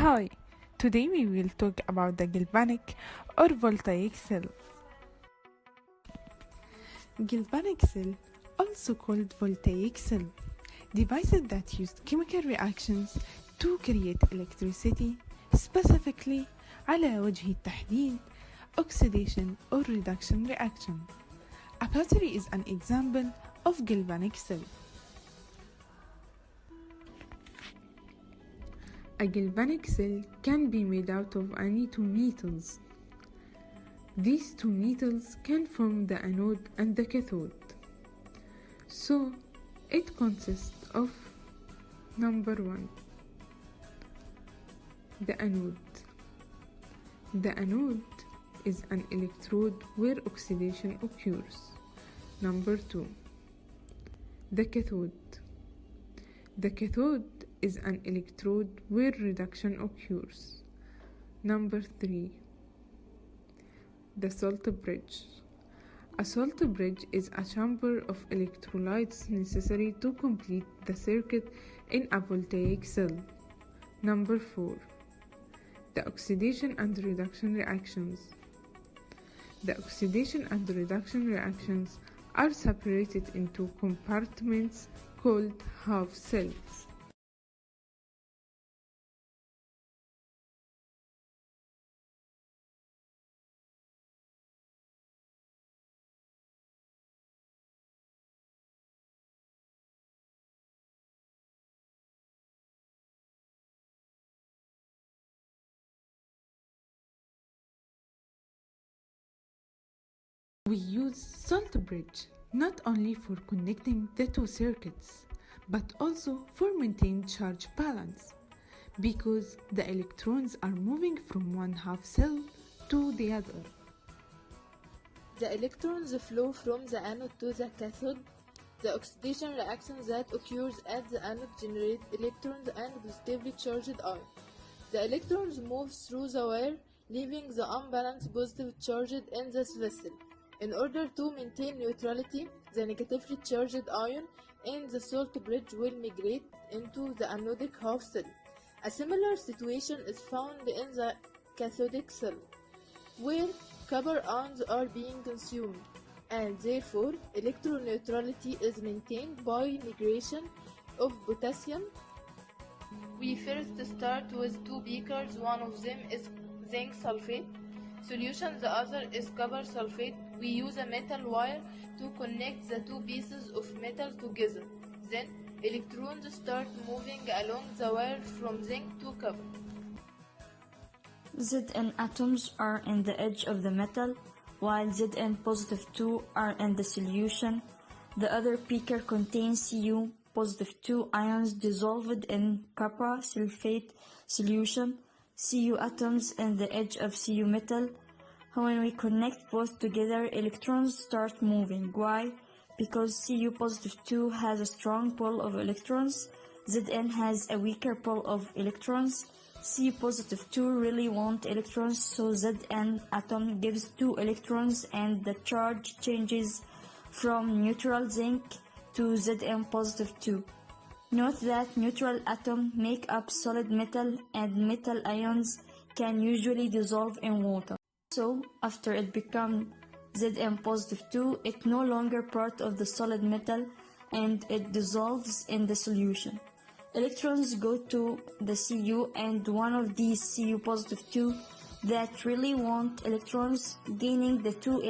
Hi, today we will talk about the galvanic or voltaic cell. Galvanic cell, also called voltaic cell, devices that use chemical reactions to create electricity, specifically على وجه التحديد oxidation or reduction reaction. A battery is an example of galvanic cell. A galvanic cell can be made out of any two metals. These two metals can form the anode and the cathode. So, it consists of number 1, the anode. The anode is an electrode where oxidation occurs. Number 2, the cathode. The cathode is an electrode where reduction occurs. Number 3, the salt bridge. A salt bridge is a chamber of electrolytes necessary to complete the circuit in a voltaic cell. Number 4, the oxidation and reduction reactions. The oxidation and reduction reactions are separated into compartments called half cells. We use salt bridge not only for connecting the two circuits, but also for maintaining charge balance, because the electrons are moving from one half cell to the other. The electrons flow from the anode to the cathode. The oxidation reaction that occurs at the anode generates electrons and positively charged ions. The electrons move through the wire, leaving the unbalanced positive charge in this vessel. In order to maintain neutrality, the negatively charged ion in the salt bridge will migrate into the anodic half cell. A similar situation is found in the cathodic cell, where copper ions are being consumed, and therefore electroneutrality is maintained by migration of potassium. We first start with two beakers. One of them is zinc sulfate solution, the other is copper sulfate. We use a metal wire to connect the two pieces of metal together. Then electrons start moving along the wire from zinc to copper. Zn atoms are in the edge of the metal, while Zn positive 2 are in the solution. The other beaker contains Cu positive 2 ions dissolved in copper sulfate solution. Cu atoms in the edge of Cu metal. When we connect both together, electrons start moving. Why? Because Cu positive 2 has a strong pull of electrons. Zn has a weaker pull of electrons. Cu positive 2 really want electrons, so Zn atom gives 2 electrons and the charge changes from neutral zinc to Zn positive 2. Note that neutral atoms make up solid metal, and metal ions can usually dissolve in water. So, after it becomes Zn positive 2, it's no longer part of the solid metal and it dissolves in the solution. Electrons go to the Cu, and one of these Cu positive 2 that really want electrons, gaining the 2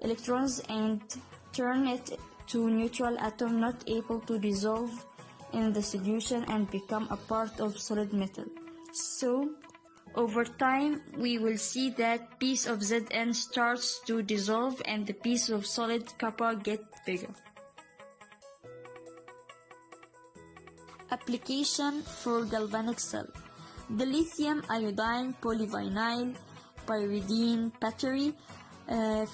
electrons and turn it to neutral atom not able to dissolve in the solution and become a part of solid metal. So, over time, we will see that piece of Zn starts to dissolve and the piece of solid copper get bigger. Application for galvanic cell. The lithium iodine polyvinyl pyridine battery,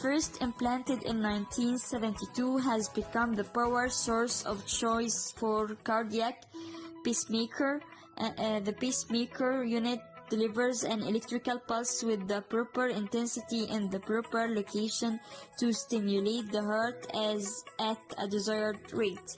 first implanted in 1972, has become the power source of choice for cardiac pacemaker. The pacemaker unit delivers an electrical pulse with the proper intensity in the proper location to stimulate the heart at a desired rate.